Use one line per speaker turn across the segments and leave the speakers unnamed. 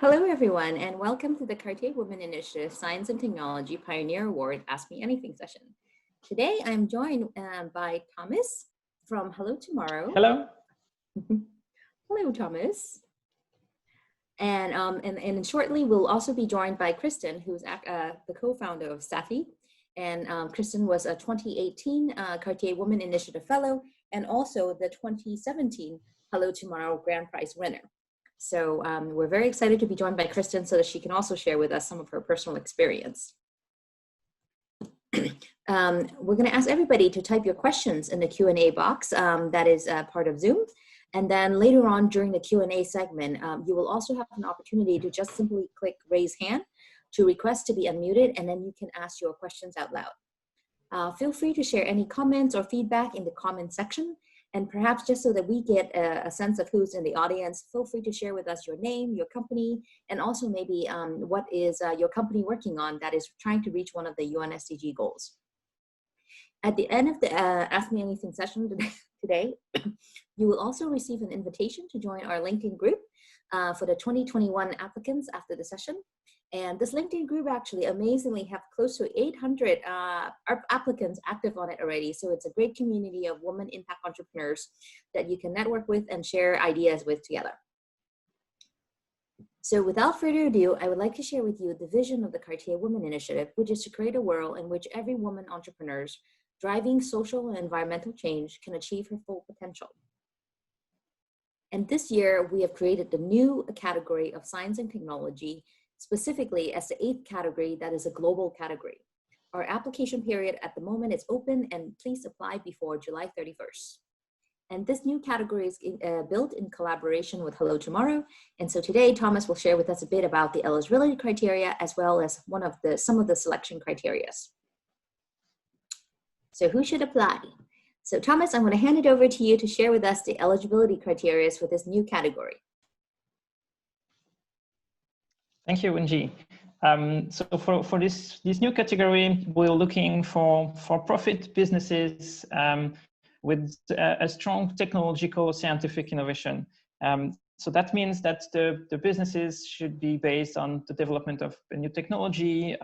Hello, everyone, and welcome to the Cartier Women Initiative Science and Technology Pioneer Award Ask Me Anything session. Today, I'm joined by Thomas from Hello Tomorrow.
Hello.
Hello, Thomas. And shortly, we'll also be joined by Kristen, who's the co-founder of Safi. And Kristen was a 2018 Cartier Women Initiative Fellow and also the 2017 Hello Tomorrow Grand Prize winner. So we're very excited to be joined by Kristen so that she can also share with us some of her personal experience. We're going to ask everybody to type your questions in the Q&A box that is part of Zoom. And then later on during the Q&A segment, you will also have an opportunity to just simply click raise hand to request to be unmuted, and then you can ask your questions out loud. Feel free to share any comments or feedback in the comment section. And perhaps just so that we get a sense of who's in the audience, feel free to share with us your name, your company, and also maybe what is your company working on that is trying to reach one of the UN SDG goals. At the end of the Ask Me Anything session today, you will also receive an invitation to join our LinkedIn group for the 2021 applicants after the session. And this LinkedIn group actually amazingly have close to 800 applicants active on it already. So it's a great community of women impact entrepreneurs that you can network with and share ideas with together. So without further ado, I would like to share with you the vision of the Cartier Women Initiative, which is to create a world in which every woman entrepreneur driving social and environmental change can achieve her full potential. And this year, we have created the new category of science and technology, specifically as the 8th category that is a global category. Our application period at the moment is open, and please apply before July 31st. And this new category is built in collaboration with Hello Tomorrow. And so today, Thomas will share with us a bit about the eligibility criteria as well as some of the selection criteria. So who should apply? So Thomas, I'm going to hand it over to you to share with us the eligibility criteria for this new category.
Thank you, Wingee. So for this new category, we're looking for for-profit businesses with a strong technological scientific innovation. So that means that the businesses should be based on the development of a new technology,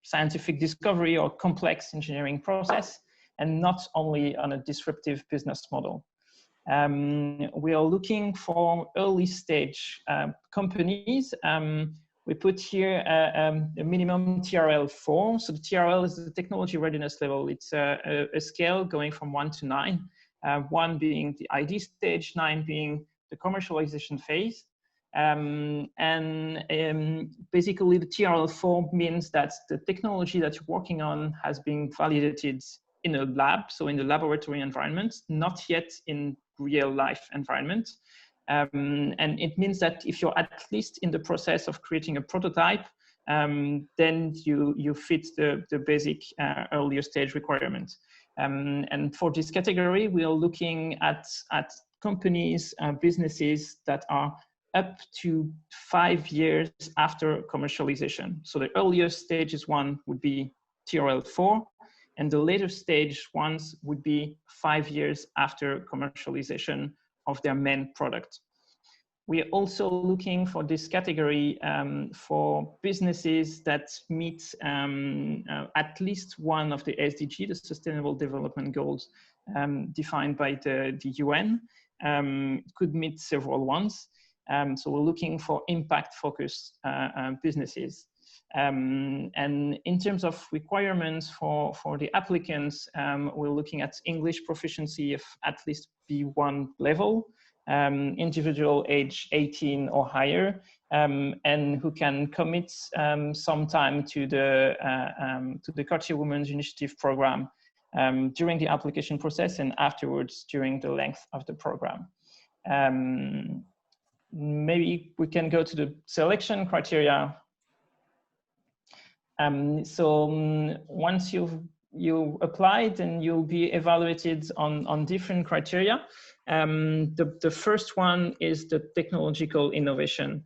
scientific discovery, or complex engineering process, and not only on a disruptive business model. We are looking for early stage companies. We put here a minimum TRL 4. So the TRL is the technology readiness level. It's a scale going from 1 to 9, 1 being the ID stage, 9 being the commercialization phase. Basically the TRL 4 means that the technology that you're working on has been validated in a lab, so in the laboratory environment, not yet in real life environment. And it means that if you're at least in the process of creating a prototype, then you fit the basic earlier stage requirement. And for this category, we are looking at companies, businesses that are up to 5 years after commercialization. So the earliest stages one would be TRL 4, and the later stage ones would be 5 years after commercialization of their main product. We are also looking for this category for businesses that meet at least one of the SDG, the Sustainable Development Goals defined by the UN, could meet several ones. So we're looking for impact-focused businesses. And in terms of requirements for the applicants, we're looking at English proficiency of at least B1 level, individual age 18 or higher, and who can commit some time to the Cartier Women's Initiative program during the application process and afterwards during the length of the program. Maybe we can go to the selection criteria. Once you applied, then you'll be evaluated on different criteria. The first one is the technological innovation.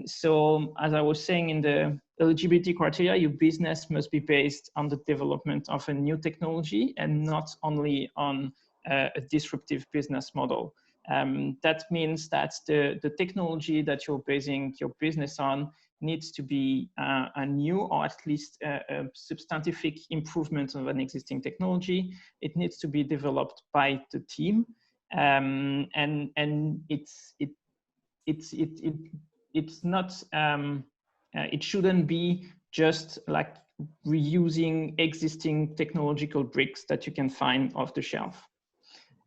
So as I was saying in the eligibility criteria, your business must be based on the development of a new technology and not only on a disruptive business model. That means that the technology that you're basing your business on needs to be a new or at least a substantive improvement of an existing technology. It needs to be developed by the team, and it's not it shouldn't be just like reusing existing technological bricks that you can find off the shelf.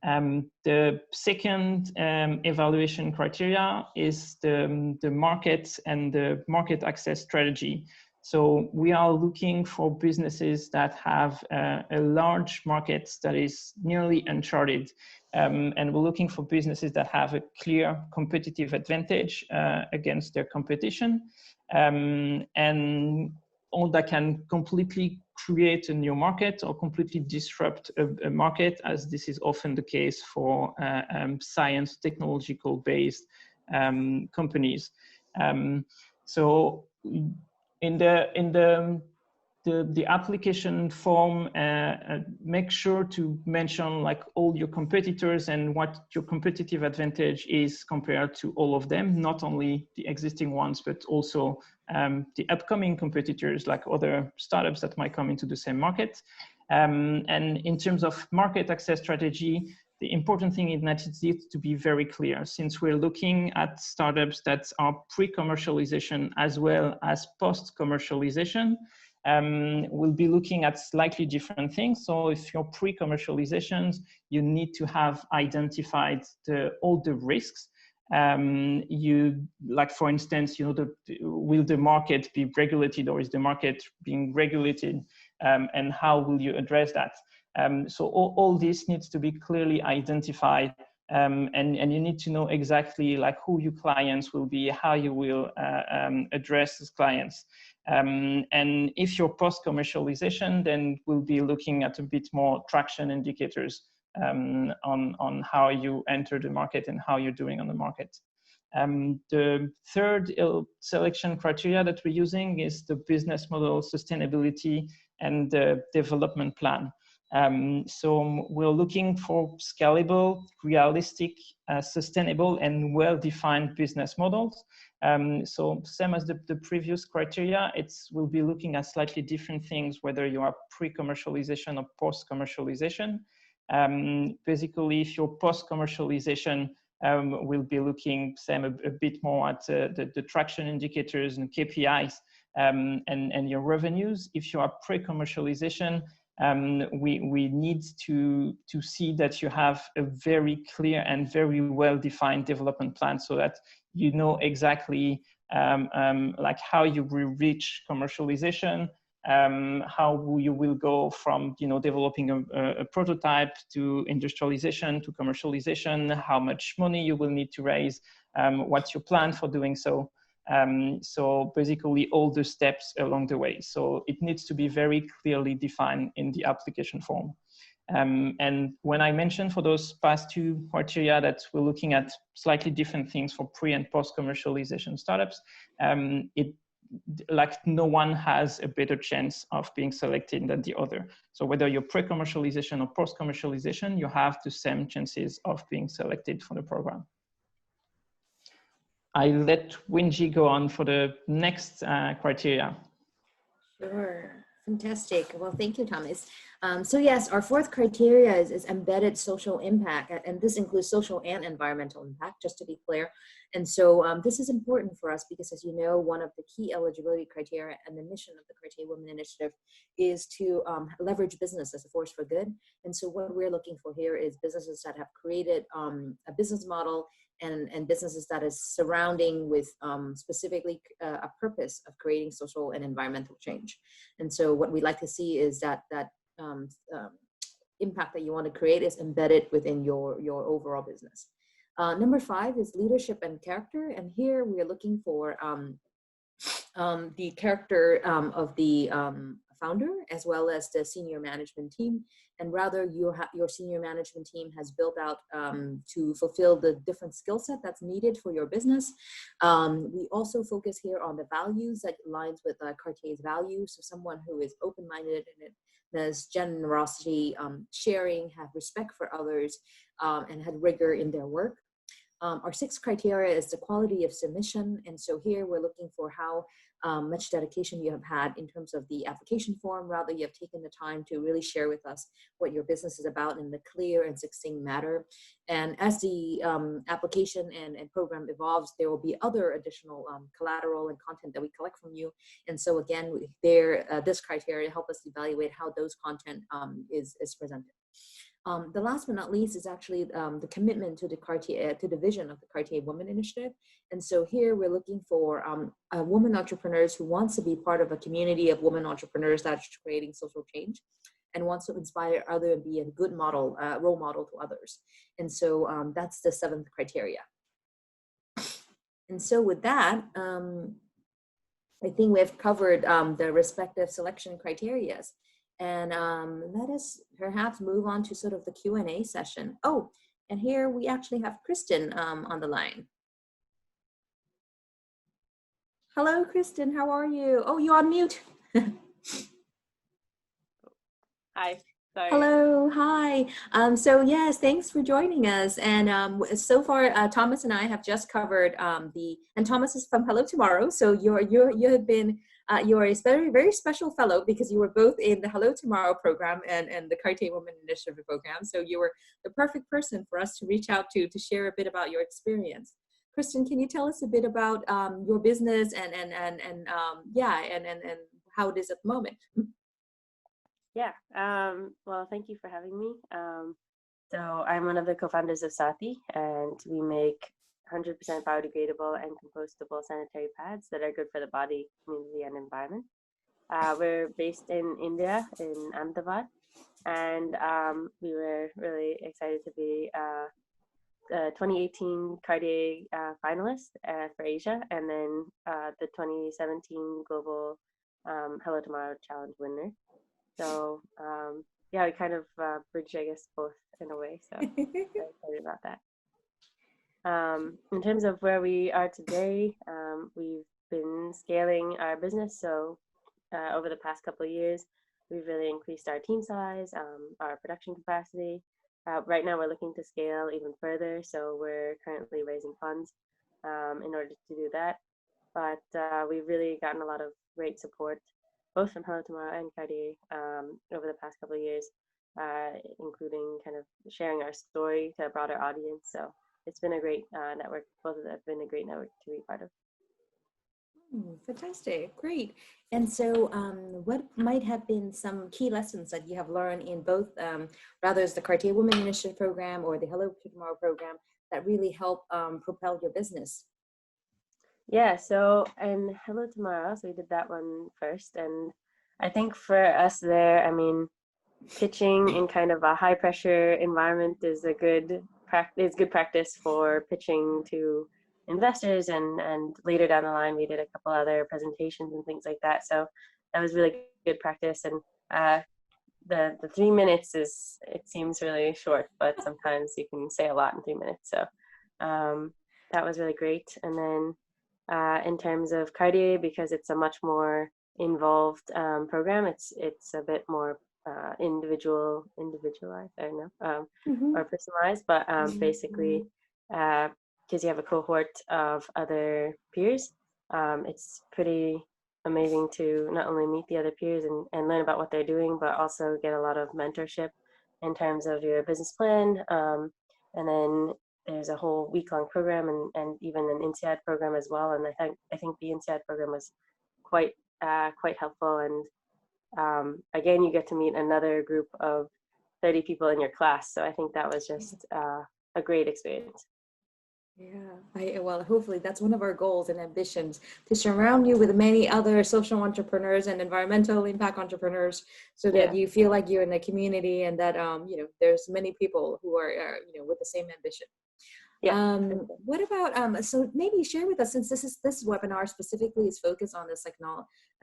The second evaluation criteria is the market and the market access strategy. So we are looking for businesses that have a large market that is nearly uncharted. And we're looking for businesses that have a clear competitive advantage against their competition, and or that can completely create a new market or completely disrupt a market, as this is often the case for science, technological-based companies. So in the application form, make sure to mention like all your competitors and what your competitive advantage is compared to all of them, not only the existing ones, but also the upcoming competitors, like other startups that might come into the same market. And in terms of market access strategy, the important thing is that it needs to be very clear, since we're looking at startups that are pre-commercialization as well as post-commercialization. We'll be looking at slightly different things. So if you're pre-commercializations, you need to have identified all the risks. Like for instance, will the market be regulated, or is the market being regulated, and how will you address that? So all this needs to be clearly identified, and you need to know exactly like who your clients will be, how you will address these clients. And if you're post-commercialization, then we'll be looking at a bit more traction indicators on how you enter the market and how you're doing on the market. The third selection criteria that we're using is the business model sustainability and the development plan. So we're looking for scalable, realistic, sustainable, and well-defined business models. So same as the previous criteria, we'll be looking at slightly different things, whether you are pre-commercialization or post-commercialization. Basically, if you're post-commercialization, we'll be looking a bit more at the traction indicators and KPIs and your revenues. If you are pre-commercialization, we need to see that you have a very clear and very well-defined development plan, so that you know exactly like how you will reach commercialization, how you will go from developing a prototype to industrialization to commercialization, how much money you will need to raise, what's your plan for doing so. So basically all the steps along the way. So it needs to be very clearly defined in the application form. And when I mentioned for those past two criteria that we're looking at slightly different things for pre and post commercialization startups, like no one has a better chance of being selected than the other. So whether you're pre-commercialization or post-commercialization, you have the same chances of being selected for the program. I let Wingee go on for the next criteria.
Sure, fantastic. Well, thank you, Thomas. So yes, our fourth criteria is embedded social impact, and this includes social and environmental impact, just to be clear. And so this is important for us because, as you know, one of the key eligibility criteria and the mission of the Cartier Women Initiative is to leverage business as a force for good. And so what we're looking for here is businesses that have created a business model and businesses that is surrounding with specifically a purpose of creating social and environmental change. And so what we like to see is that impact that you want to create is embedded within your overall business. Number 5 is leadership and character. And here we are looking for the character of the founder as well as the senior management team. And rather your senior management team has built out to fulfill the different skill set that's needed for your business. We also focus here on the values that aligns with Cartier's values. So someone who is open-minded and has generosity, sharing, have respect for others, and had rigor in their work. Our sixth criteria is the quality of submission. And so here we're looking for how much dedication you have had in terms of the application form, rather you have taken the time to really share with us what your business is about in a clear and succinct manner. And as the application and program evolves, there will be other additional collateral and content that we collect from you. And so again, this criteria help us evaluate how those content is presented. The last but not least is actually the commitment to the Cartier, to the vision of the Cartier Women Initiative. And so here we're looking for women entrepreneurs who wants to be part of a community of women entrepreneurs that's creating social change and wants to inspire others and be a good model, role model to others. And so that's the seventh criteria. And so with that, I think we've covered the respective selection criterias. And let us perhaps move on to sort of the Q&A session. Oh, and here we actually have Kristen on the line. Hello, Kristen, how are you? Oh, you're on mute.
Hi. Sorry.
Hello, hi. So yes, thanks for joining us. And so far, Thomas and I have just covered and Thomas is from Hello Tomorrow. So you have been, you're a very, very special fellow because you were both in the Hello Tomorrow program and the Cartier Women Initiative program. So you were the perfect person for us to reach out to share a bit about your experience. Kristen, can you tell us a bit about your business and how it is at the moment?
Yeah. Well, thank you for having me. So I'm one of the co-founders of Sati, and we make 100% biodegradable and compostable sanitary pads that are good for the body, community, and environment. We're based in India, in Ahmedabad, and we were really excited to be the 2018 Cartier finalist for Asia, and then the 2017 Global Hello Tomorrow Challenge winner. So yeah, we kind of bridge, I guess, both in a way. So very excited about that. In terms of where we are today, we've been scaling our business. So over the past couple of years, we've really increased our team size, our production capacity. Right now, we're looking to scale even further. So we're currently raising funds in order to do that. But we've really gotten a lot of great support, both from Hello Tomorrow and Cartier over the past couple of years, including kind of sharing our story to a broader audience. So it's been a great network. Both of them have been a great network to be part of.
Fantastic, great. And so what might have been some key lessons that you have learned in both, rather as the Cartier Women Initiative program or the Hello Tomorrow program that really help propel your business?
Yeah, so in Hello Tomorrow, so we did that one first. And I think for us there, I mean, pitching in kind of a high pressure environment is a good practice for pitching to investors, and later down the line we did a couple other presentations and things like that. So that was really good practice. And the 3 minutes it seems really short, but sometimes you can say a lot in 3 minutes. So that was really great. And then in terms of Cartier, because it's a much more involved program, it's a bit more individualized, I don't know, or personalized, but basically because you have a cohort of other peers, it's pretty amazing to not only meet the other peers and learn about what they're doing, but also get a lot of mentorship in terms of your business plan. And then there's a whole week-long program and even an INSEAD program as well. And I think the INSEAD program was quite helpful. And again, you get to meet another group of 30 people in your class. So I think that was just a great experience.
Yeah, well, hopefully that's one of our goals and ambitions, to surround you with many other social entrepreneurs and environmental impact entrepreneurs, so that you feel like you're in a community and that there's many people who are with the same ambition.
Yeah.
What about so maybe share with us, since this webinar specifically is focused on this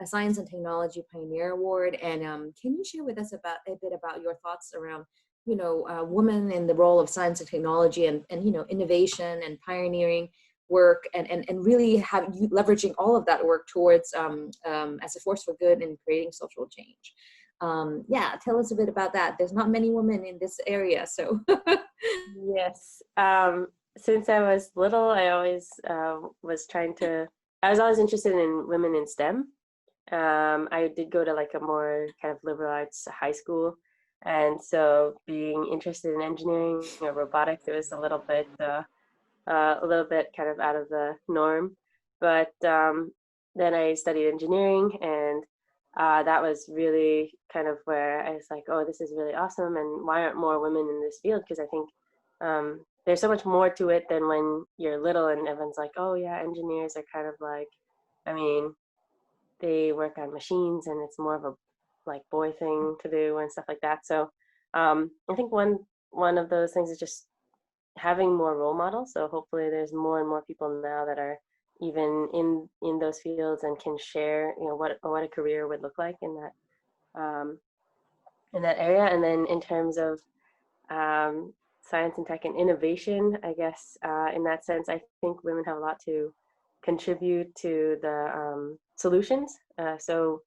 Science and Technology Pioneer Award, and can you share with us a bit about your thoughts around women in the role of science and technology and innovation and pioneering work, and really have you leveraging all of that work towards as a force for good in creating social change. Tell us a bit about that. There's not many women in this area, so.
Yes. since I was little, I always I was always interested in women in STEM. I did go to like a more kind of liberal arts high school. And so being interested in engineering or robotics, it was a little bit kind of out of the norm. But then I studied engineering, and that was really kind of where I was like, oh, this is really awesome. And why aren't more women in this field? Because I think there's so much more to it than when you're little and everyone's like, oh, yeah, engineers are kind of like, I mean, they work on machines and it's more of a like boy thing to do and stuff like that. So I think one of those things is just having more role models. So hopefully there's more and more people now that are even in those fields and can share, you know, what a career would look like in that area. And then in terms of science and tech and innovation, I guess in that sense, I think women have a lot to contribute to the solutions. So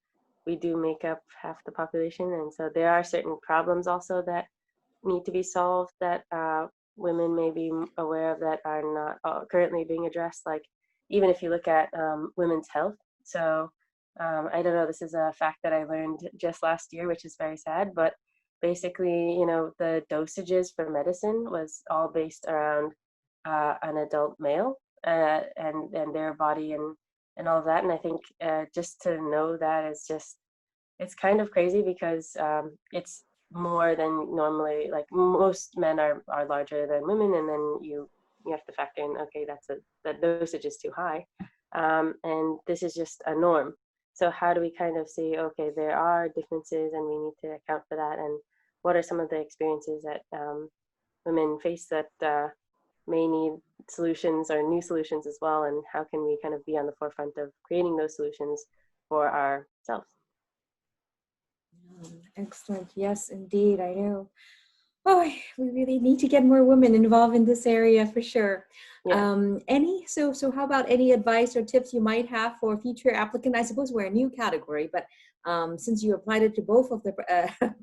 we do make up half the population, and so there are certain problems also that need to be solved that women may be aware of that are not currently being addressed. Like even if you look at women's health. So I don't know, this is a fact that I learned just last year, which is very sad, but basically, you know, the dosages for medicine was all based around an adult male and their body and all of that. And I think just to know that is just, it's kind of crazy because it's more than normally, like most men are larger than women, and then you have to factor in, okay, that dosage is too high, and this is just a norm. So how do we kind of see, okay, there are differences and we need to account for that, and what are some of the experiences that women face that may need solutions or new solutions as well, and how can we kind of be on the forefront of creating those solutions for ourselves?
Excellent. Yes, indeed. I know. Oh, we really need to get more women involved in this area for sure.
Yeah.
So how about any advice or tips you might have for future applicant? I suppose we're a new category, but since you applied it to both of the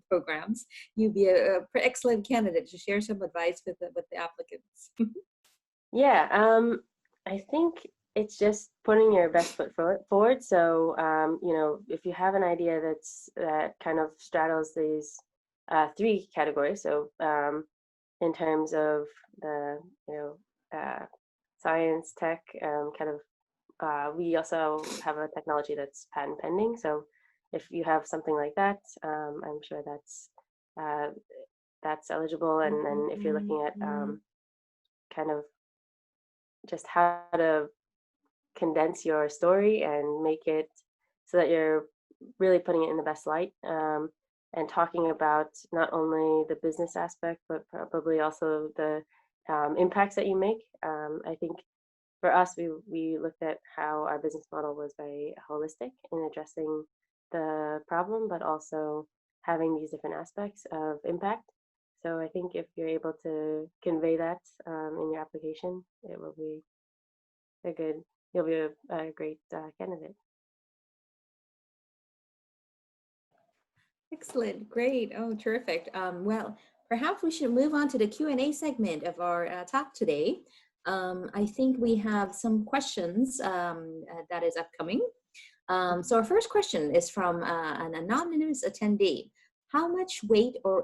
programs, you'd be a excellent candidate to share some advice with the applicants.
Yeah, I think it's just putting your best foot forward. So, you know, if you have an idea that kind of straddles these three categories, so in terms of the, you know, science, tech, kind of, we also have a technology that's patent pending. So, if you have something like that, I'm sure uh, that's eligible. And then if you're looking at kind of just how to condense your story and make it so that you're really putting it in the best light, and talking about not only the business aspect but probably also the impacts that you make. I think for us, we looked at how our business model was very holistic in addressing the problem, but also having these different aspects of impact. So I think if you're able to convey that in your application, it will be a good, you'll be a great candidate.
Excellent, great, oh, terrific. Well, perhaps we should move on to the Q&A segment of our talk today. I think we have some questions that is upcoming. So our first question is from an anonymous attendee. How much weight or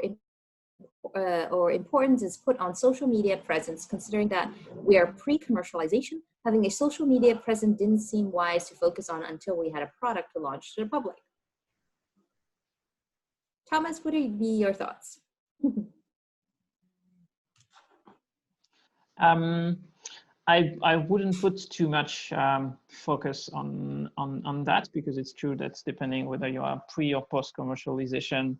importance is put on social media presence, considering that we are pre-commercialization? Having a social media presence didn't seem wise to focus on until we had a product to launch to the public. Thomas, what would be your thoughts?
I wouldn't put too much focus on that, because it's true that depending whether you are pre or post commercialization,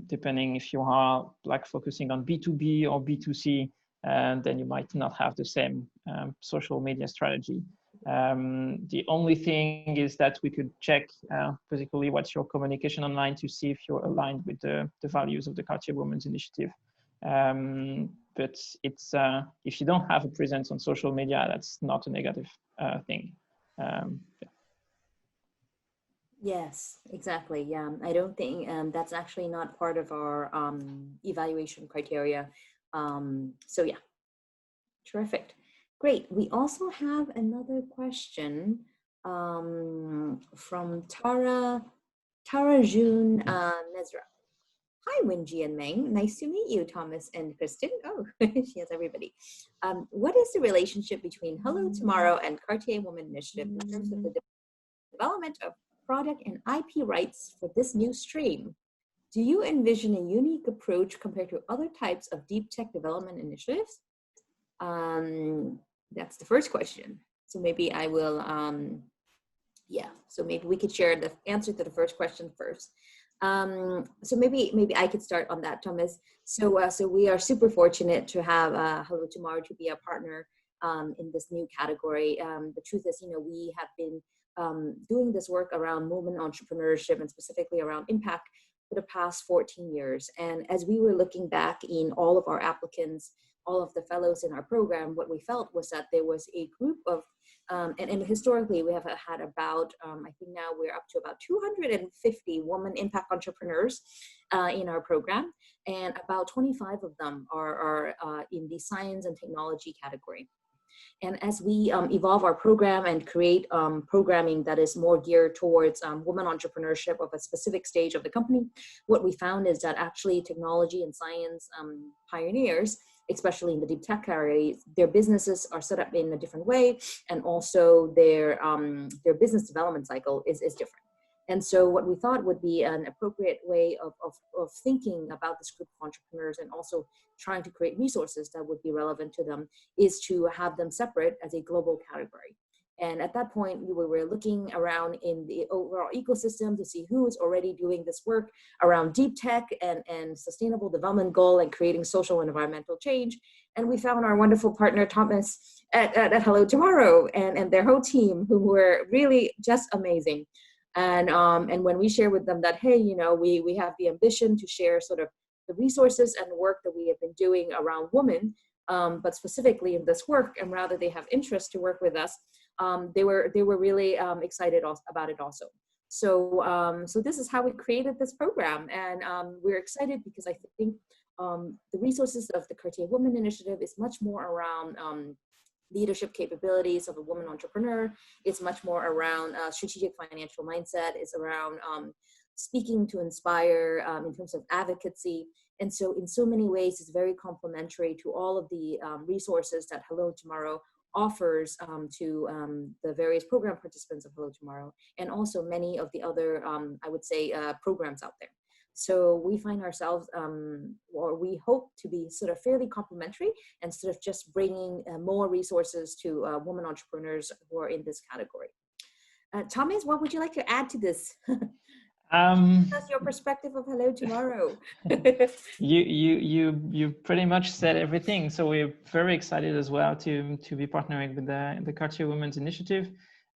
depending if you are like focusing on B2B or B2C, then you might not have the same social media strategy. The only thing is that we could check basically what's your communication online to see if you're aligned with the values of the Cartier Women's Initiative. But it's if you don't have a presence on social media, that's not a negative thing. Yeah.
Yes, exactly. Yeah, I don't think that's actually not part of our evaluation criteria. So yeah. Terrific. Great. We also have another question from Tara June Nezra. Hi, Wingee and Meng. Nice to meet you, Thomas and Kristen. Oh, she has everybody. What is the relationship between Hello Tomorrow and Cartier Women Initiative in terms of the development of product and IP rights for this new stream? Do you envision a unique approach compared to other types of deep tech development initiatives? That's the first question. So maybe I will, so maybe we could share the answer to the first question first. So maybe I could start on that, Thomas. So we are super fortunate to have Hello Tomorrow to be a partner in this new category. The truth is, we have been doing this work around women entrepreneurship and specifically around impact for the past 14 years. And as we were looking back in all of our applicants, all of the fellows in our program, what we felt was that there was a group of, and historically we have had about, I think now we're up to about 250 women impact entrepreneurs in our program, and about 25 of them are in the science and technology category. And as we evolve our program and create programming that is more geared towards women entrepreneurship of a specific stage of the company, what we found is that actually technology and science pioneers, especially in the deep tech area, their businesses are set up in a different way, and also their business development cycle is different. And so what we thought would be an appropriate way of thinking about this group of entrepreneurs and also trying to create resources that would be relevant to them is to have them separate as a global category. And at that point, we were looking around in the overall ecosystem to see who is already doing this work around deep tech and sustainable development goal and creating social and environmental change. And we found our wonderful partner, Thomas, at Hello Tomorrow and their whole team, who were really just amazing. And when we share with them that, hey, we have the ambition to share sort of the resources and work that we have been doing around women, but specifically in this work, and rather they have interest to work with us, they were really excited about it also. So this is how we created this program, and we're excited because I think the resources of the Cartier Women Initiative is much more around leadership capabilities of a woman entrepreneur. It's much more around strategic financial mindset. It's around speaking to inspire in terms of advocacy. And so in so many ways, it's very complementary to all of the resources that Hello Tomorrow offers to the various program participants of Hello Tomorrow, and also many of the other, I would say, programs out there. So we find ourselves, or we hope to be sort of fairly complementary and sort of just bringing more resources to women entrepreneurs who are in this category. Thomas, what would you like to add to this? That's your perspective of Hello Tomorrow.
you pretty much said everything. So we're very excited as well to be partnering with the Cartier Women's Initiative.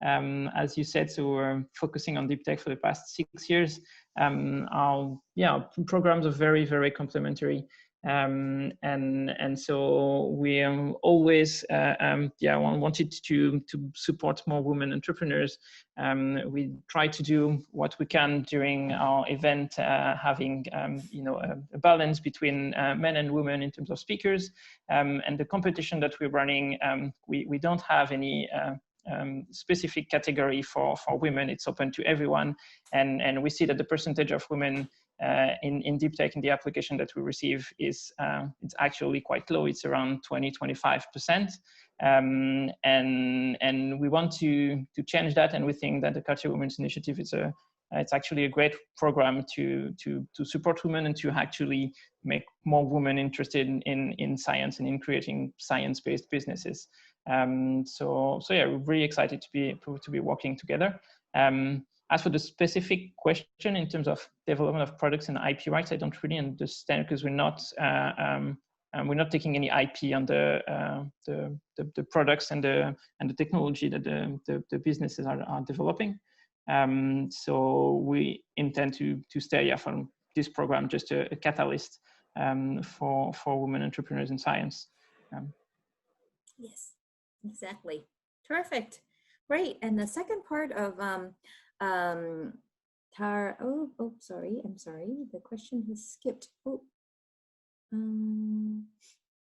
As you said, so we're focusing on deep tech for the past 6 years. Our programs are very, very complementary. And so we always wanted to support more women entrepreneurs. We try to do what we can during our event, having a balance between men and women in terms of speakers. And the competition that we're running, we don't have any specific category for women. It's open to everyone, and we see that the percentage of women in deep tech in the application that we receive is it's actually quite low. It's around 20-25%, and we want to change that. And we think that the Cartier Women's Initiative is it's actually a great program to support women and to actually make more women interested in science and in creating science-based businesses. So yeah, we're really excited to be working together. As for the specific question in terms of development of products and IP rights, I don't really understand, because we're not taking any IP on the products and the technology that the businesses are developing. So we intend to stay from this program just a catalyst for women entrepreneurs in science.
Yes, exactly. Perfect. Great. And the second part of sorry, I'm sorry, the question has skipped.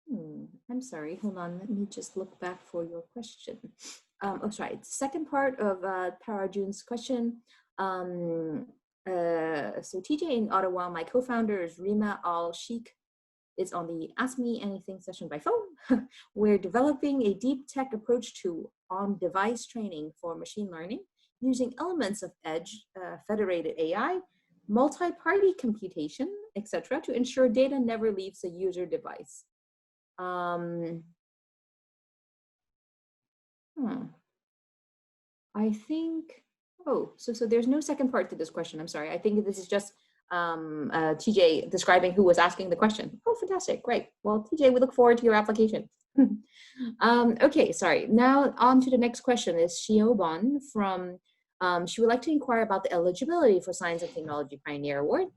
I'm sorry, hold on, let me just look back for your question. Oh, sorry, second part of Tara June's question. So TJ in Ottawa, my co-founder is Rima Al-Sheikh, is on the Ask Me Anything session by phone. We're developing a deep tech approach to on-device training for machine learning using elements of edge, federated AI, multi-party computation, etc., to ensure data never leaves the user device. I think, so there's no second part to this question. I'm sorry. I think this is just TJ describing who was asking the question. Oh, fantastic. Great. Well, TJ, we look forward to your application. Okay, sorry. Now on to the next question is Shiobon from, she would like to inquire about the eligibility for Science and Technology Pioneer Award.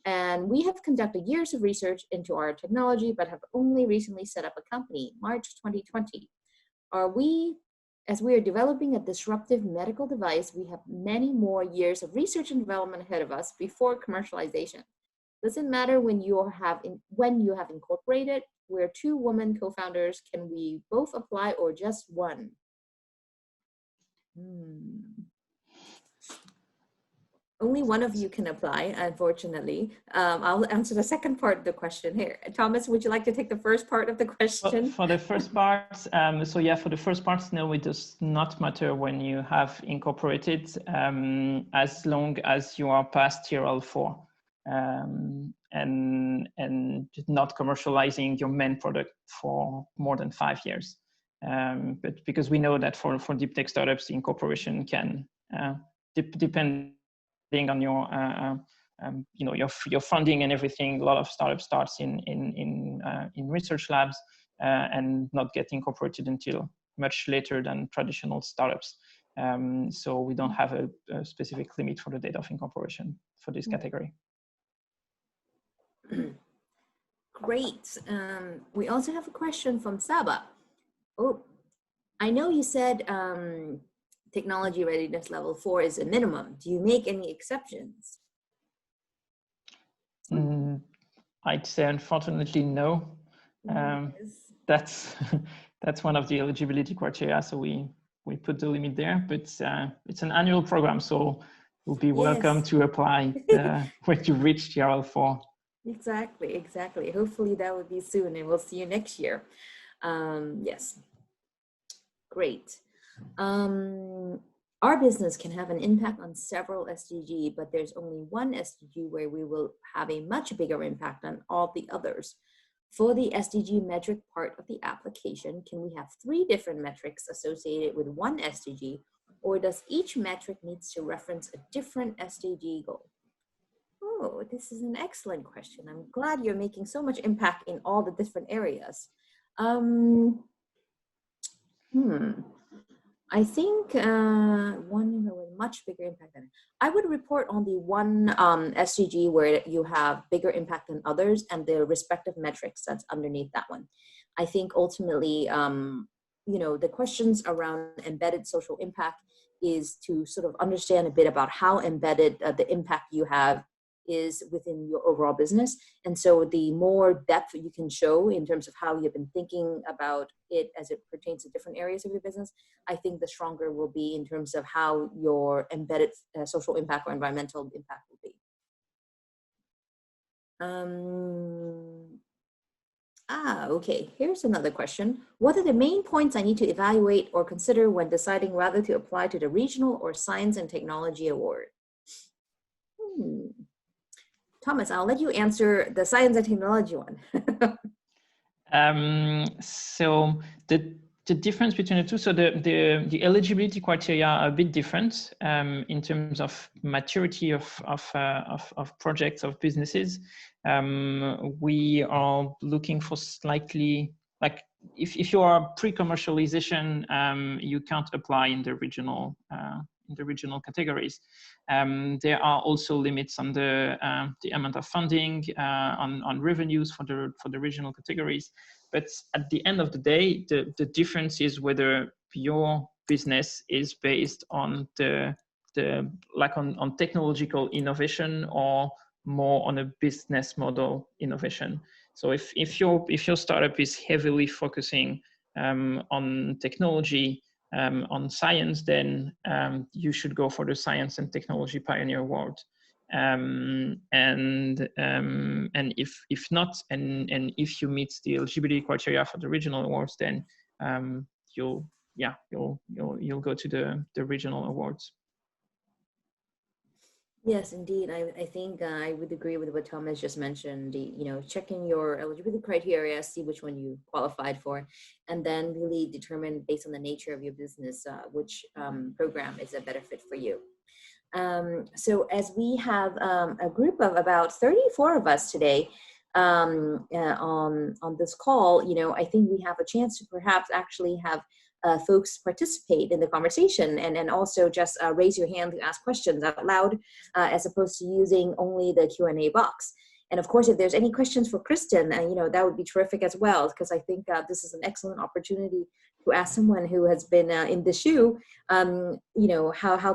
And we have conducted years of research into our technology, but have only recently set up a company, March 2020. As we are developing a disruptive medical device, we have many more years of research and development ahead of us before commercialization. Doesn't matter when you have incorporated. We're 2 women co-founders. Can we both apply or just one? Only one of you can apply, unfortunately. I'll answer the second part of the question here. Thomas, would you like to take the first part of the question?
For the first part, so yeah, for the first part, no, it does not matter when you have incorporated, as long as you are past TRL4 and not commercializing your main product for more than 5 years. But because we know that for deep tech startups, the incorporation can depend on your your funding and everything. A lot of startups starts in research labs and not get incorporated until much later than traditional startups. So we don't have a specific limit for the date of incorporation for this category.
Great. We also have a question from Saba. Oh, I know you said technology readiness level 4 is a minimum. Do you make any exceptions?
I'd say unfortunately no. That's one of the eligibility criteria. So we put the limit there, but it's an annual program, so you'll be welcome to apply when you reach TRL4.
Exactly. Hopefully that will be soon, and we'll see you next year. Yes. Great. Our business can have an impact on several SDG, but there's only one SDG where we will have a much bigger impact on all the others. For the SDG metric part of the application, can we have 3 different metrics associated with one SDG, or does each metric needs to reference a different SDG goal? Oh, this is an excellent question. I'm glad you're making so much impact in all the different areas. I think one with much bigger impact than I would report on the one SDG where you have bigger impact than others and the respective metrics that's underneath that one. I think ultimately, the questions around embedded social impact is to sort of understand a bit about how embedded the impact you have is within your overall business. And so the more depth you can show in terms of how you've been thinking about it as it pertains to different areas of your business, I think the stronger will be in terms of how your embedded social impact or environmental impact will be. Okay, here's another question. What are the main points I need to evaluate or consider when deciding whether to apply to the Regional or Science and Technology Award? Thomas, I'll let you answer the Science and Technology one.
So the difference between the two, so the eligibility criteria are a bit different in terms of maturity of projects, of businesses. We are looking for slightly, like if you are pre-commercialization, you can't apply in the regional categories. There are also limits on the amount of funding, on revenues for the regional categories. But at the end of the day, the difference is whether your business is based on on technological innovation or more on a business model innovation. So if your startup is heavily focusing on technology, on science, then you should go for the Science and Technology Pioneer Award. And if not, and if you meet the eligibility criteria for the regional awards, then you'll go to the regional awards.
Yes, indeed. I think I would agree with what Thomas just mentioned. Checking your eligibility criteria, see which one you qualified for, and then really determine based on the nature of your business which program is a better fit for you. So as we have a group of about 34 of us today on this call, I think we have a chance to perhaps actually have folks participate in the conversation and also just raise your hand to ask questions out loud as opposed to using only the Q&A box. And of course, if there's any questions for Kristen, that would be terrific as well, because I think this is an excellent opportunity to ask someone who has been in the shoe, how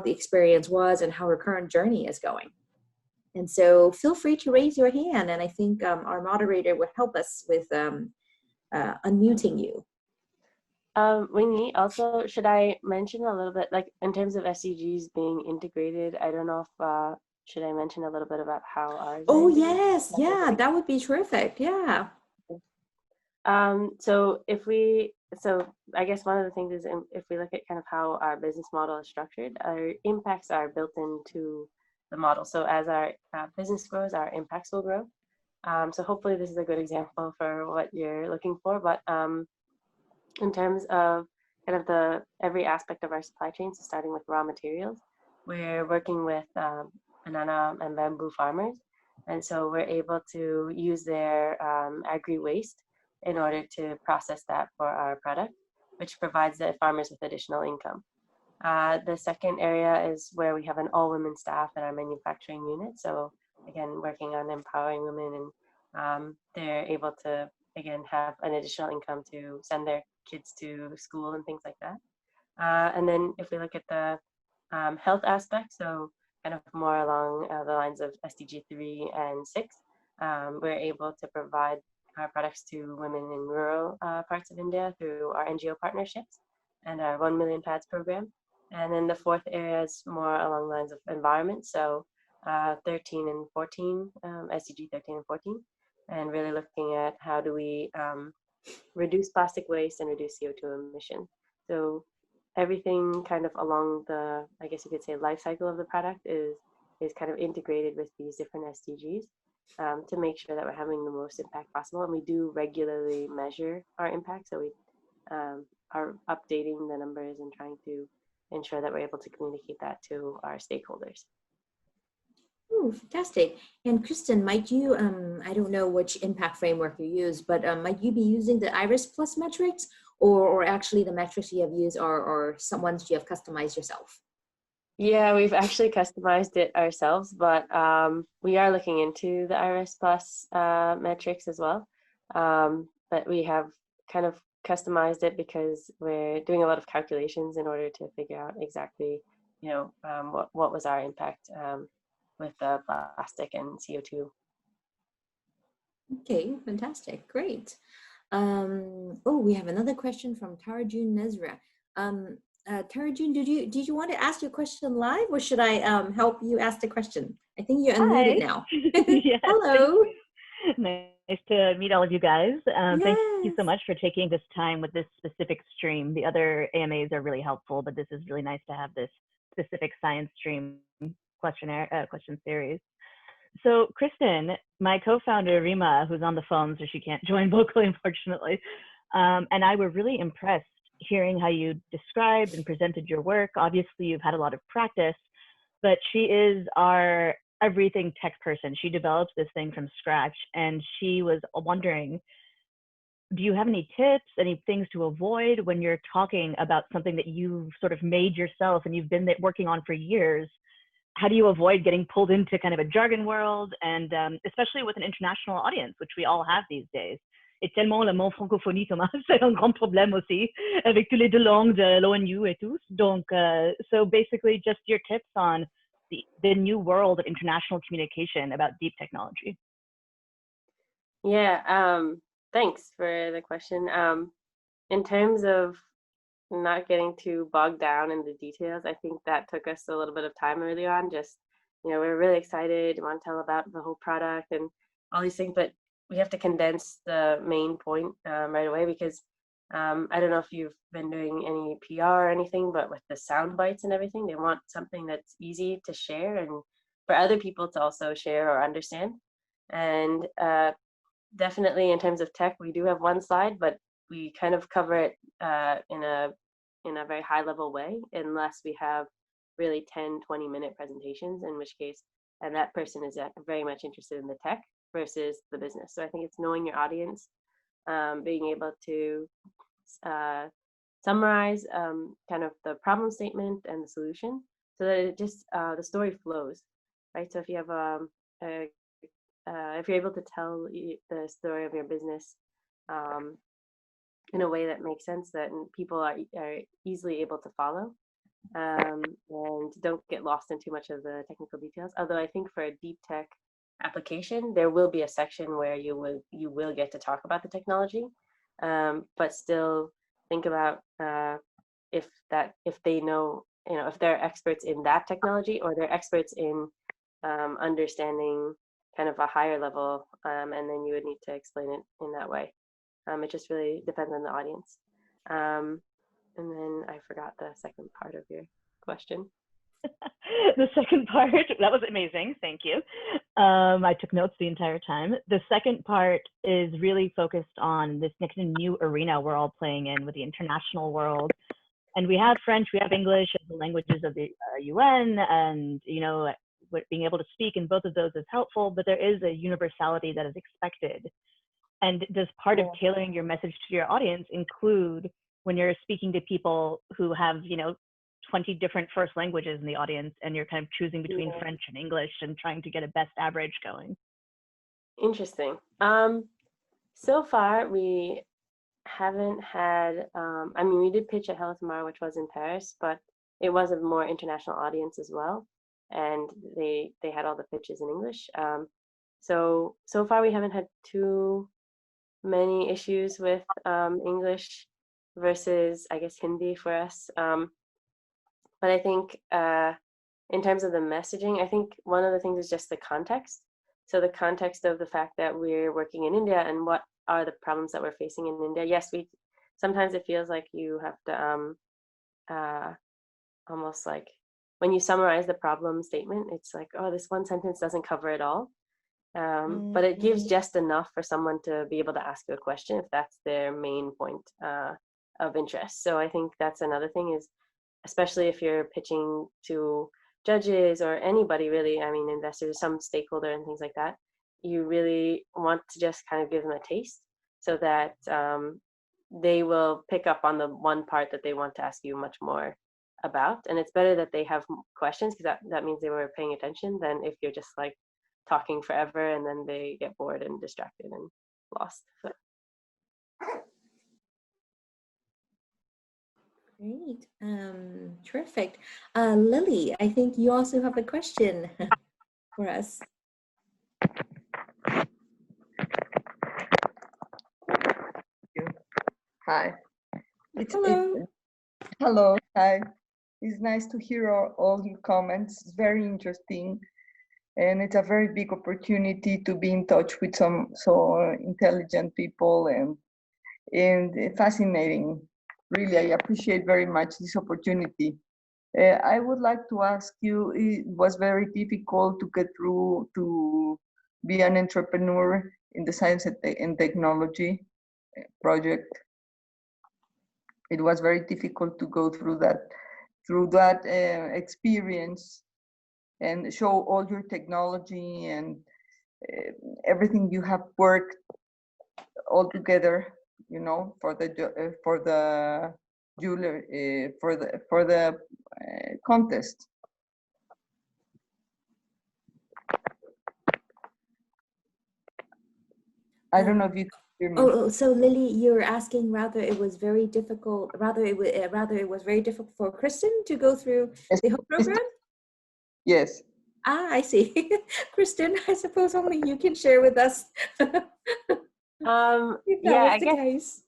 the experience was and how her current journey is going. And so feel free to raise your hand, and I think our moderator will help us with unmuting you.
Wingee, also, should I mention a little bit, like in terms of SDGs being integrated, I don't know if, should I mention a little bit about how ours?
Oh, yes. Yeah, that would be terrific. Yeah.
So I guess one of the things is if we look at kind of how our business model is structured, our impacts are built into the model. So as our business grows, our impacts will grow. So hopefully this is a good example for what you're looking for. But in terms of kind of every aspect of our supply chain, so starting with raw materials, we're working with banana and bamboo farmers. And so we're able to use their agri-waste in order to process that for our product, which provides the farmers with additional income. The second area is where we have an all-women staff in our manufacturing unit. So again, working on empowering women, and they're able to, again, have an additional income to send their kids to school and things like that. And then if we look at the health aspect, so kind of more along the lines of SDG 3 and 6, we're able to provide our products to women in rural parts of India through our NGO partnerships and our 1 Million Pads program. And then the fourth area is more along the lines of environment, so 13 and 14, SDG 13 and 14, and really looking at how do we reduce plastic waste and reduce CO2 emissions. So everything kind of along the, I guess you could say, life cycle of the product is kind of integrated with these different SDGs to make sure that we're having the most impact possible. And we do regularly measure our impact. So we are updating the numbers and trying to ensure that we're able to communicate that to our stakeholders.
Oh, fantastic. And Kristen, might you, I don't know which impact framework you use, but might you be using the IRIS Plus metrics, or actually the metrics you have used are some ones you have customized yourself?
Yeah, we've actually customized it ourselves, but we are looking into the IRIS Plus metrics as well. But we have kind of customized it because we're doing a lot of calculations in order to figure out exactly, what was our impact with the plastic and CO2.
Okay, fantastic, great. Oh, we have another question from Tarjun Nezra. Tarjun, did you want to ask your question live, or should I help you ask the question? I think you're unmuted now.
Yes,
hello.
Nice to meet all of you guys.
Yes.
Thank you so much for taking this time with this specific stream. The other AMAs are really helpful, but this is really nice to have this specific science stream question series. So Kristen, my co-founder Rima, who's on the phone, so she can't join vocally, unfortunately, and I were really impressed hearing how you described and presented your work. Obviously, you've had a lot of practice, but she is our everything tech person. She developed this thing from scratch, and she was wondering, do you have any tips, any things to avoid when you're talking about something that you've sort of made yourself and you've been working on for years? How do you avoid getting pulled into kind of a jargon world, and especially with an international audience, which we all have these days? Et tellement le mot francophonie, Thomas, c'est un grand problème aussi, avec tous les deux langues de l'ONU et tous. Donc, so basically just your tips on the new world of international communication about deep technology.
Yeah, thanks for the question. In terms of not getting too bogged down in the details, I think that took us a little bit of time early on. Just, we're really excited, want to tell about the whole product and all these things, but we have to condense the main point right away because I don't know if you've been doing any PR or anything, but with the sound bites and everything, they want something that's easy to share and for other people to also share or understand. And definitely in terms of tech, we do have one slide, but we kind of cover it in a very high level way, unless we have really 10-20 minute presentations, in which case, and that person is very much interested in the tech versus the business. So I think it's knowing your audience, being able to summarize kind of the problem statement and the solution so that it just, the story flows, right? So if you have if you're able to tell the story of your business in a way that makes sense, that people are easily able to follow and don't get lost in too much of the technical details. Although I think for a deep tech application, there will be a section where you will get to talk about the technology, but still think about if they know, if they're experts in that technology or they're experts in understanding kind of a higher level, and then you would need to explain it in that way. It just really depends on the audience. And then I forgot the second part of your question.
The second part, that was amazing, thank you. I took notes the entire time. The second part is really focused on this next new arena we're all playing in with the international world. And we have French, we have English as the languages of the UN, and being able to speak in both of those is helpful, but there is a universality that is expected. And does part of tailoring your message to your audience include when you're speaking to people who have, 20 different first languages in the audience, and you're kind of choosing between French and English and trying to get a best average going?
Interesting. So far we haven't had, we did pitch at Hello Tomorrow, which was in Paris, but it was a more international audience as well. And they had all the pitches in English. So far we haven't had too many issues with English versus, I guess, Hindi for us. But I think in terms of the messaging, I think one of the things is just the context. So the context of the fact that we're working in India and what are the problems that we're facing in India. Yes, sometimes it feels like you have to almost like when you summarize the problem statement, it's like, oh, this one sentence doesn't cover it all. But it gives just enough for someone to be able to ask you a question if that's their main point of interest. So I think that's another thing is, especially if you're pitching to judges or anybody really, investors, some stakeholder and things like that, you really want to just kind of give them a taste so that they will pick up on the one part that they want to ask you much more about. And it's better that they have questions because that means they were paying attention than if you're just like talking forever and then they get bored and distracted and lost. So.
Great, terrific. Lily, I think you also have a question for us.
Hi.
Hello.
Hello, hi. It's nice to hear all your comments. It's very interesting. And it's a very big opportunity to be in touch with some so intelligent people and fascinating. Really, I appreciate very much this opportunity. I would like to ask you, it was very difficult to get through to be an entrepreneur in the science and technology project. It was very difficult to go through that experience and show all your technology and everything you have worked all together, for the jewelry for the contest. I don't know if you can hear me.
Oh, so Lily, you're asking rather it was very difficult. Rather it was very difficult for Kristen to go through the whole program.
Yes.
Ah, I see. Kristen, I suppose only you can share with us if that
Yeah,
was
I
the
guess.
case.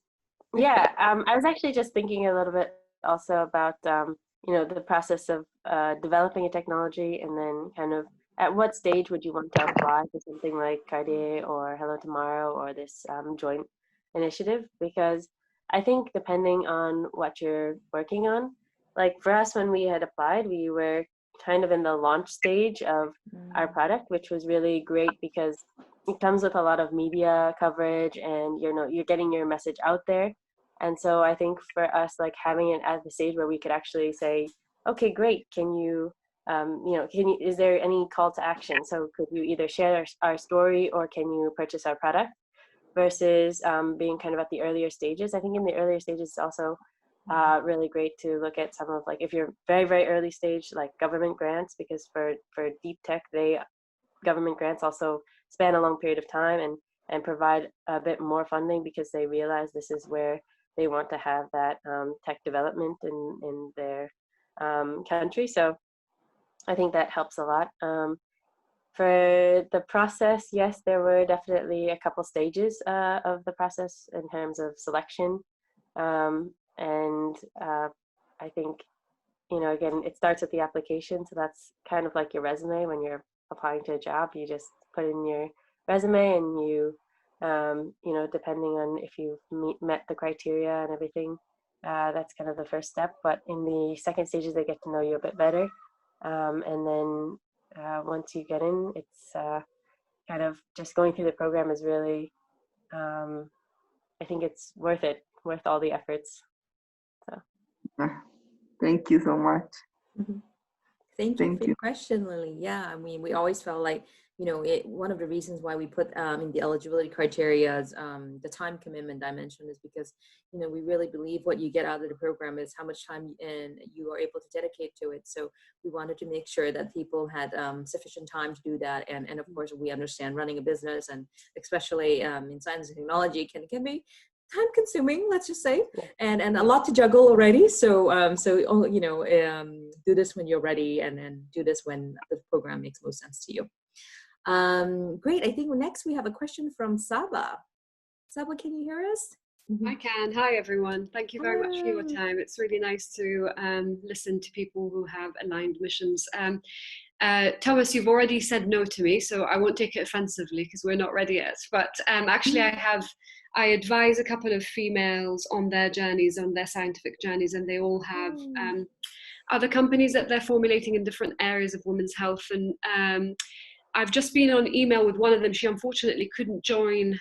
Yeah, I was actually just thinking a little bit also about the process of developing a technology, and then kind of at what stage would you want to apply to something like Cartier or Hello Tomorrow or this joint initiative? Because I think depending on what you're working on, like for us when we had applied, we were kind of in the launch stage of our product, which was really great because it comes with a lot of media coverage, and you're getting your message out there. And so I think for us, like having it at the stage where we could actually say, okay, great, can you is there any call to action? So could you either share our story, or can you purchase our product? Versus being kind of at the earlier stages. I think in the earlier stages it's also really great to look at some of, like, if you're very, very early stage, like government grants, because for deep tech, government grants also span a long period of time and provide a bit more funding, because they realize this is where they want to have that tech development in their country. So I think that helps a lot. For the process, yes, there were definitely a couple stages of the process in terms of selection. I think, again, it starts with the application. So that's kind of like your resume. When you're applying to a job, you just put in your resume, and depending on if you've met the criteria and everything, that's kind of the first step. But in the second stages, they get to know you a bit better. And then once you get in, it's kind of just going through the program is really, I think it's worth it, worth all the efforts. So.
Thank you so much.
Mm-hmm. Thank you for your question, Lily. Yeah, I mean, we always felt like, one of the reasons why we put in the eligibility criteria the time commitment dimension is because, we really believe what you get out of the program is how much time you are able to dedicate to it. So we wanted to make sure that people had sufficient time to do that. And of course, we understand running a business, and especially in science and technology, can be time consuming, let's just say, and a lot to juggle already. So do this when you're ready, and then do this when the program makes most sense to you. Great. I think next we have a question from Saba. Saba, can you hear us?
I can. Hi, everyone. Thank you very much for your time. It's really nice to listen to people who have aligned missions. Thomas, you've already said no to me, so I won't take it offensively because we're not ready yet. But actually, I advise a couple of females on their journeys, on their scientific journeys, and they all have other companies that they're formulating in different areas of women's health. And I've just been on email with one of them. She unfortunately couldn't join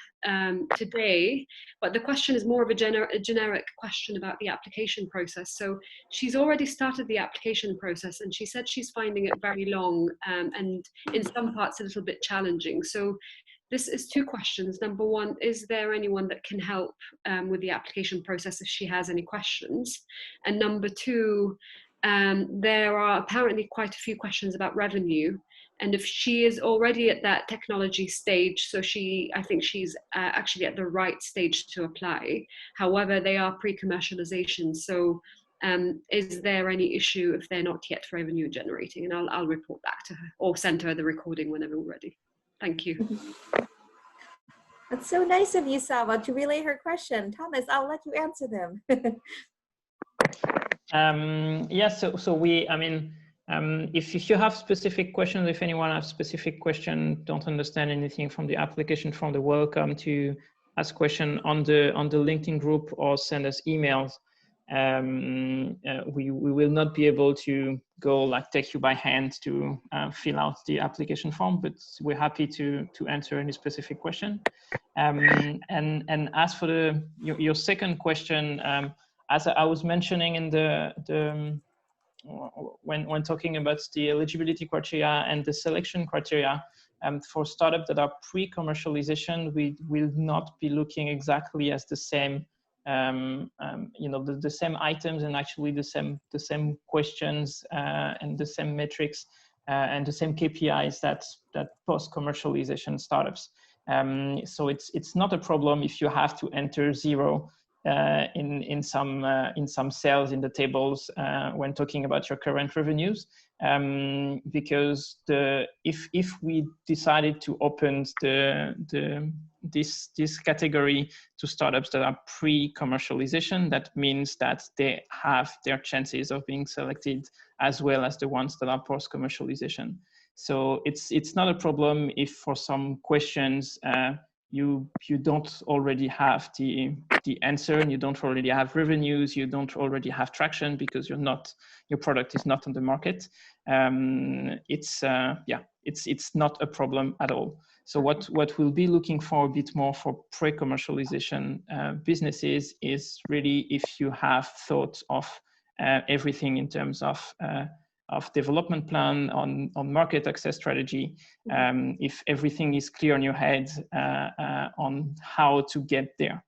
today, but the question is more of a generic question about the application process. So she's already started the application process, and she said she's finding it very long and in some parts a little bit challenging. So this is two questions. Number one, is there anyone that can help with the application process if she has any questions? And number two, there are apparently quite a few questions about revenue. And if she is already at that technology stage, so I think she's actually at the right stage to apply. However, they are pre-commercialization. So is there any issue if they're not yet revenue generating? And I'll report back to her or send her the recording whenever we're ready. Thank you.
That's so nice of you, Saba, to relay her question. Thomas, I'll let you answer them.
If you have specific questions, if anyone has specific question, don't understand anything from the application form, they're welcome to ask question on the LinkedIn group or send us emails. We will not be able to take you by hand to fill out the application form, but we're happy to answer any specific question. And as for your second question, as I was mentioning in when talking about the eligibility criteria and the selection criteria, for startups that are pre-commercialization, we will not be looking exactly as the same, the same items, and actually the same questions and the same metrics and the same KPIs that post-commercialization startups. So it's not a problem if you have to enter zero in some cells in the tables when talking about your current revenues. because if we decided to open this category to startups that are pre-commercialization, that means that they have their chances of being selected as well as the ones that are post-commercialization. So it's not a problem if for some questions you don't already have the answer, and you don't already have revenues, you don't already have traction because your product is not on the market. It's not a problem at all. So what we'll be looking for a bit more for pre-commercialization businesses is really if you have thought of everything in terms of development plan, on market access strategy, if everything is clear in your head on how to get there.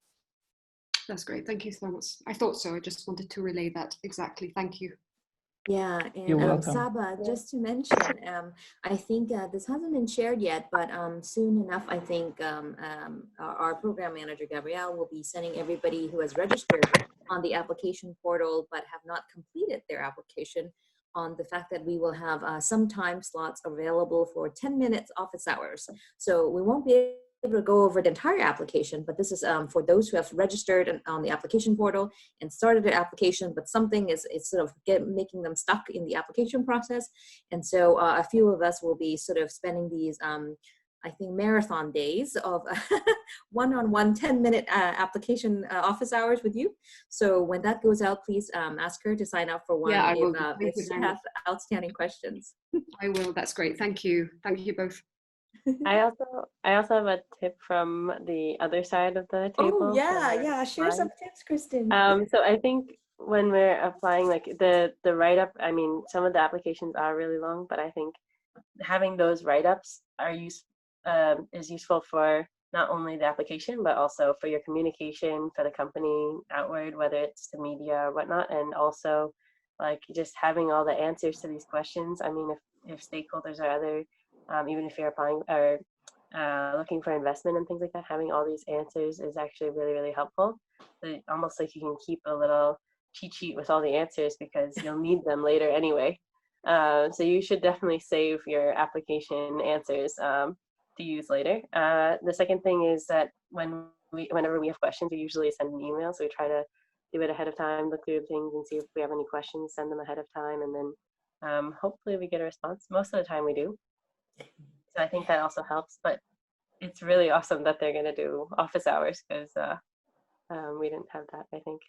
That's great. Thank you, Thomas. I thought so. I just wanted to relay that exactly. Thank you.
Yeah,
You're
and
welcome.
Saba, just to mention, I think this hasn't been shared yet, but soon enough, I think our program manager, Gabrielle, will be sending everybody who has registered on the application portal but have not completed their application on the fact that we will have some time slots available for 10 minutes office hours. So we won't be able to go over the entire application, but this is for those who have registered on the application portal and started their application, but something is sort of making them stuck in the application process. And so a few of us will be sort of spending these, I think, marathon days of one-on-one 10-minute application office hours with you. So when that goes out, please ask her to sign up for one if she has outstanding questions.
I will. That's great. Thank you. Thank you both.
I also have a tip from the other side of the table.
Oh yeah, share some tips, Kristen.
So I think when we're applying, like the write-up, I mean, some of the applications are really long, but I think having those write-ups is useful for not only the application, but also for your communication for the company outward, whether it's to media or whatnot, and also like just having all the answers to these questions. I mean, if stakeholders or other, even if you're applying or looking for investment and things like that, having all these answers is actually really, really helpful. So almost like you can keep a little cheat sheet with all the answers because you'll need them later anyway. So you should definitely save your application answers to use later. The second thing is that whenever we have questions, we usually send an email. So we try to do it ahead of time, look through things and see if we have any questions, send them ahead of time, and then hopefully we get a response. Most of the time we do. So I think that also helps, but it's really awesome that they're going to do office hours because we didn't have that, I think,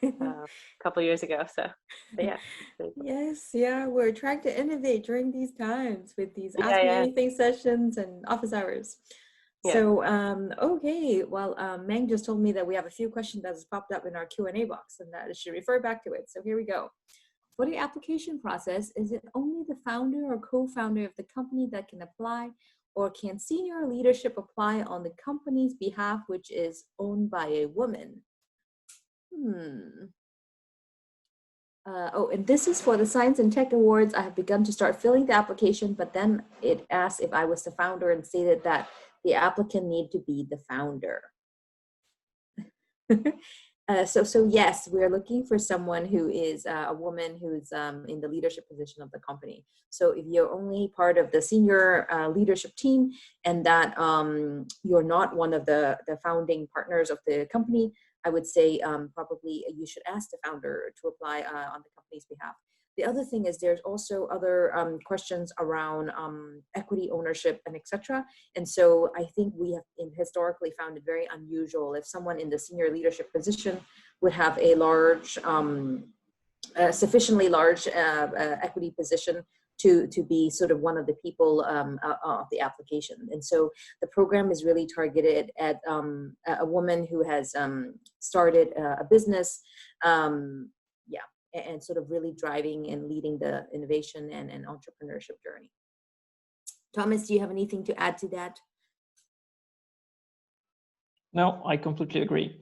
a couple years ago. So yeah.
Yes, yeah, we're trying to innovate during these times with these Ask Me Anything sessions and office hours. Yeah. So, okay, well, Meng just told me that we have a few questions that has popped up in our Q&A box and that I should refer back to it. So here we go. For the application process, is it only the founder or co-founder of the company that can apply, or can senior leadership apply on the company's behalf, which is owned by a woman? And this is for the Science and Tech Awards. I have begun to start filling the application, but then it asked if I was the founder and stated that the applicant need to be the founder. So yes, we're looking for someone who is a woman who's in the leadership position of the company. So if you're only part of the senior leadership team and that you're not one of the founding partners of the company, I would say probably you should ask the founder to apply on the company's behalf. The other thing is there's also other questions around equity ownership and etc. And so I think we have historically found it very unusual if someone in the senior leadership position would have a large, sufficiently large equity position to be sort of one of the people of the application. And so the program is really targeted at a woman who has started a business, and sort of really driving and leading the innovation and entrepreneurship journey. Thomas, do you have anything to add to that?
No, I completely agree.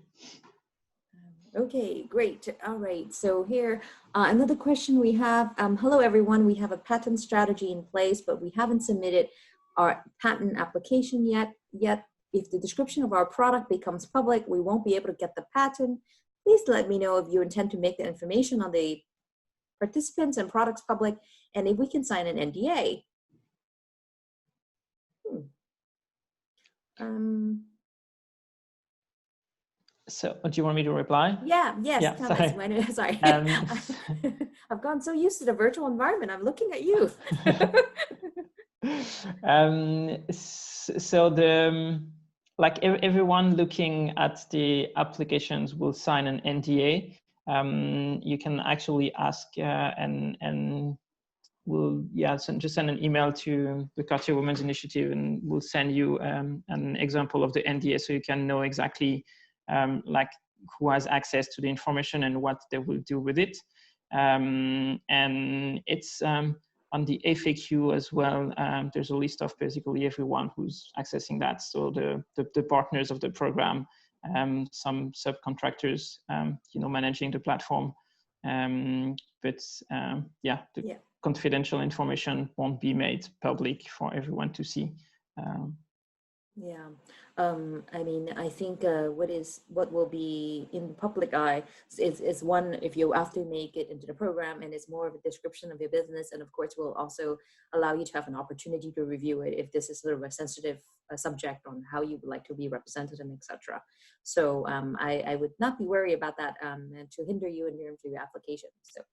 Okay, great. All right, so here, another question we have. Hello, everyone. We have a patent strategy in place, but we haven't submitted our patent application yet. If the description of our product becomes public, we won't be able to get the patent. Please let me know if you intend to make the information on the participants and products public and if we can sign an NDA.
So do you want me to reply?
Yes,
Yeah,
Thomas.
sorry.
Sorry. I've gone so used to the virtual environment. I'm looking at you.
So like everyone looking at the applications will sign an NDA. You can actually ask and we'll just send an email to the Cartier Women's Initiative, and we'll send you an example of the NDA so you can know exactly like who has access to the information and what they will do with it. And it's on the FAQ as well. There's a list of basically everyone who's accessing that. So the partners of the program, some subcontractors, managing the platform. Confidential information won't be made public for everyone to see.
I mean, I think what will be in the public eye is one, if you have to make it into the program, and it's more of a description of your business, and of course will also allow you to have an opportunity to review it if this is sort of a sensitive subject on how you would like to be represented and etc. So I would not be worried about that to hinder you in your application. So.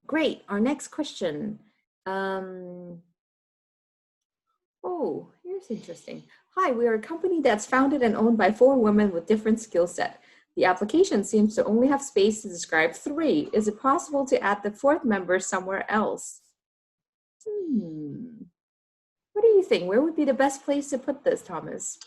Great. Our next question. Oh, here's interesting. Hi, we are a company that's founded and owned by 4 women with different skill set. The application seems to only have space to describe 3. Is it possible to add the 4th member somewhere else? What do you think? Where would be the best place to put this, Thomas?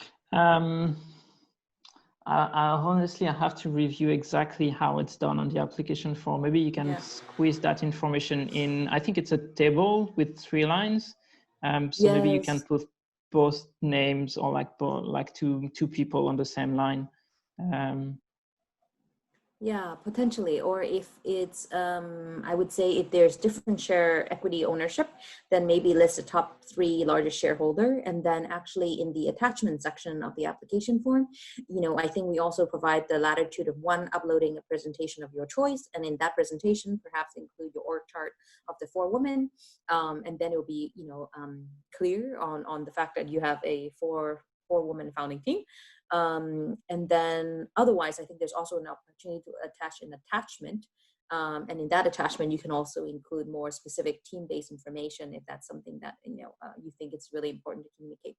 Honestly, I have to review exactly how it's done on the application form. Maybe you can squeeze that information in. I think it's a table with 3 lines. So maybe you can put both names or like two people on the same line.
Yeah, potentially. Or if it's, I would say if there's different share equity ownership, then maybe list the top 3 largest shareholder. And then actually in the attachment section of the application form, I think we also provide the latitude of one uploading a presentation of your choice. And in that presentation, perhaps include your org chart of the 4 women. And then it will be, clear on the fact that you have a 4-woman founding team. And then otherwise, I think there's also an opportunity to attach an attachment. And in that attachment, you can also include more specific team-based information if that's something that, you think it's really important to communicate.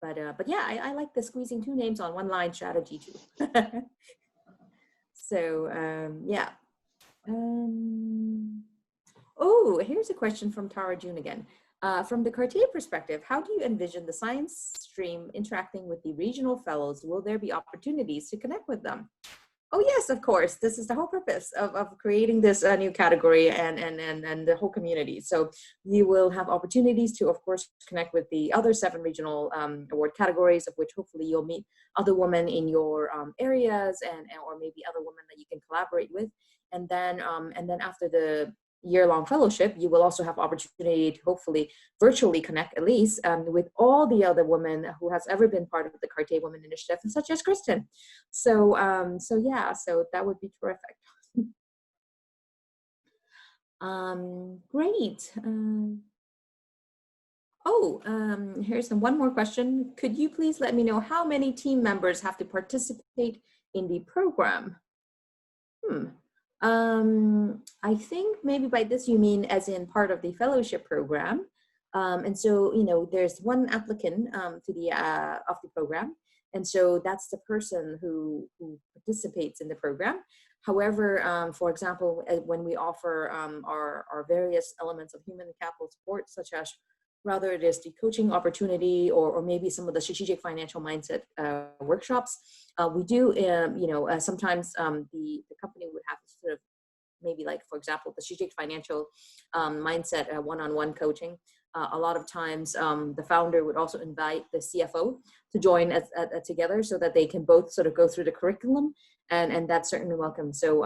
But yeah, I like the squeezing 2 names on 1 line strategy too. So, yeah. Oh, here's a question from Tara June again. From the Cartier perspective, how do you envision the science stream interacting with the regional fellows? Will there be opportunities to connect with them? Oh yes, of course. This is the whole purpose of creating this new category and the whole community. So you will have opportunities to, of course, connect with the other 7 regional award categories, of which hopefully you'll meet other women in your areas or maybe other women that you can collaborate with. And then after the year-long fellowship, you will also have opportunity to hopefully virtually connect at least with all the other women who has ever been part of the Cartier Women Initiative, such as Kristen. So so that would be terrific. Great. Here's one more question. Could you please let me know how many team members have to participate in the program? I think maybe by this you mean as in part of the fellowship program. And so, there's 1 applicant to the of the program. And so that's the person who participates in the program. However, for example, when we offer our various elements of human capital support, such as rather it is the coaching opportunity or maybe some of the strategic financial mindset workshops, we do, sometimes the company would have sort of maybe like, for example, the strategic financial mindset one-on-one coaching. A lot of times the founder would also invite the CFO to join together so that they can both sort of go through the curriculum, and that's certainly welcome. So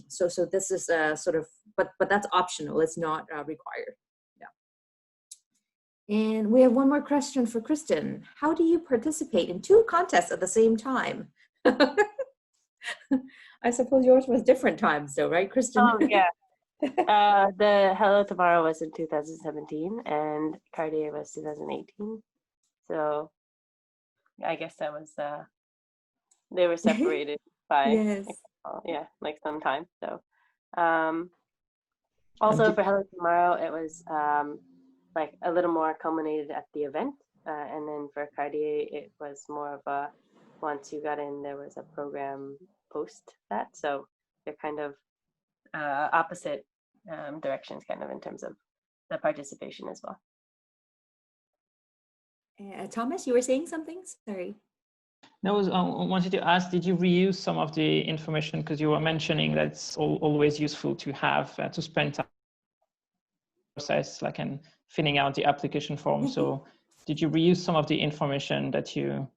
so this is sort of, but that's optional. It's not required. And we have 1 more question for Kristen. How do you participate in 2 contests at the same time? I suppose yours was different times though, right, Kristen?
Oh, yeah.
The Hello Tomorrow was in 2017 and Cartier was 2018. So I guess that was they were separated by
Yes.
yeah, like some time. So also for Hello Tomorrow, it was like a little more culminated at the event, and then for Cartier, it was more of a once you got in, there was a program post that. So they're kind of opposite directions, kind of in terms of the participation as well.
Thomas, you were saying something? Sorry.
No, I wanted to ask, did you reuse some of the information? Because you were mentioning that it's always useful to have, to spend time process, like in filling out the application form. So did you reuse some of the information that you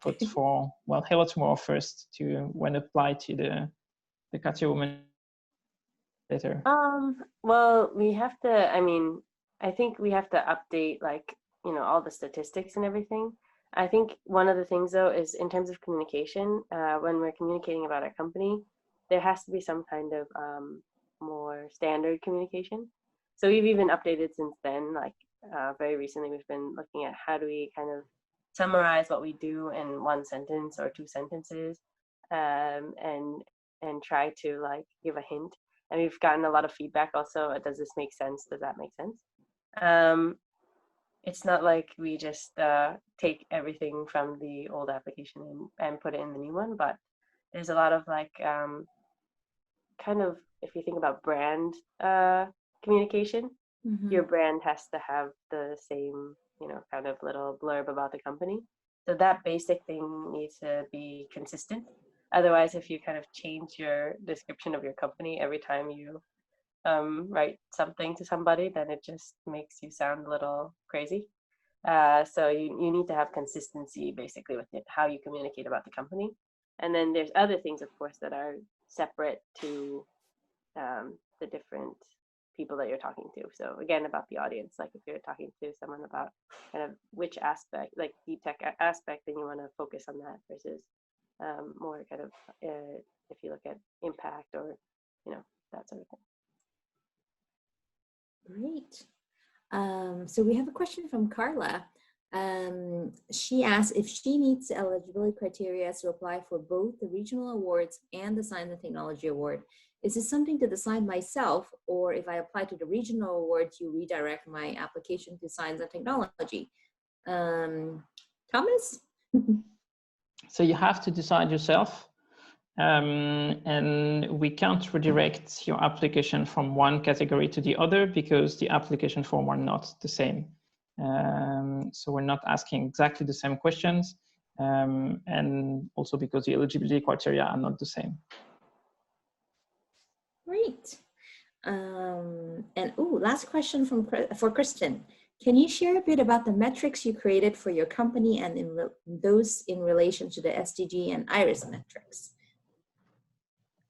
put for, well, Hello Tomorrow first to when applied to the Cartier Women later?
Well, we have to, I mean, I think we have to update like, you know, all the statistics and everything. I think one of the things though is in terms of communication, when we're communicating about our company, there has to be some kind of more standard communication. So we've even updated since then, like very recently we've been looking at how do we kind of summarize what we do in one sentence or two sentences, and try to like give a hint. And we've gotten a lot of feedback also. Does this make sense? Does that make sense? It's not like we just take everything from the old application and put it in the new one, but there's a lot of like kind of, if you think about brand communication, your brand has to have the same, you know, kind of little blurb about the company. So that basic thing needs to be consistent. Otherwise, if you kind of change your description of your company every time you write something to somebody, then it just makes you sound a little crazy. So you need to have consistency basically with it, how you communicate about the company. And then there's other things, of course, that are separate to the different people that you're talking to. So again, about the audience, like if you're talking to someone about kind of which aspect, like deep tech aspect, then you want to focus on that versus more kind of if you look at impact or, you know, that sort of thing.
Great. So we have a question from Carla. She asked if she meets the eligibility criteria to apply for both the regional awards and the Science and Technology Award. Is this something to decide myself, or if I apply to the regional awards, you redirect my application to Science and Technology? Thomas?
So you have to decide yourself. And we can't redirect your application from one category to the other because the application form are not the same. So we're not asking exactly the same questions, and also because the eligibility criteria are not the same.
Great. Last question for Kristen. Can you share a bit about the metrics you created for your company and those in relation to the SDG and IRIS metrics?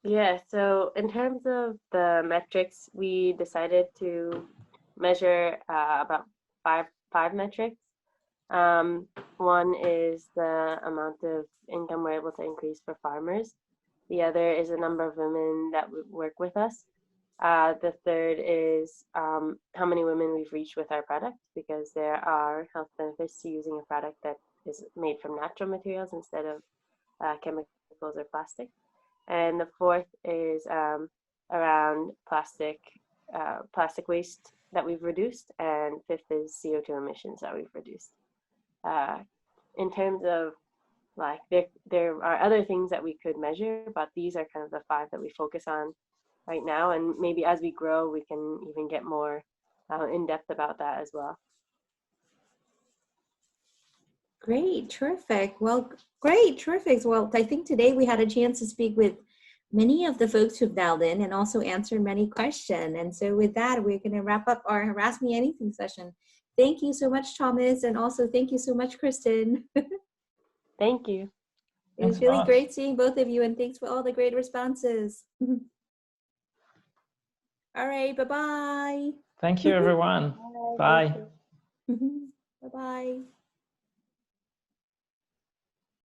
Yeah, so in terms of the metrics, we decided to measure about five metrics. One is the amount of income we're able to increase for farmers. The other is the number of women that work with us. The third is how many women we've reached with our product, because there are health benefits to using a product that is made from natural materials instead of chemicals or plastic. And the fourth is around plastic waste that we've reduced, and fifth is CO2 emissions that we've reduced. In terms of like, there are other things that we could measure, but these are kind of the five that we focus on right now, and maybe as we grow, we can even get more in depth about that as well.
Great, terrific. Well, great, terrific. Well, I think today we had a chance to speak with many of the folks who've dialed in and also answered many questions. And so with that, we're going to wrap up our Harass Me Anything session. Thank you so much, Thomas. And also thank you so much, Kristen.
Thank you.
It was really great seeing both of you, and thanks for all the great responses. All right, bye-bye.
Thank you, everyone. Bye.
Bye-bye.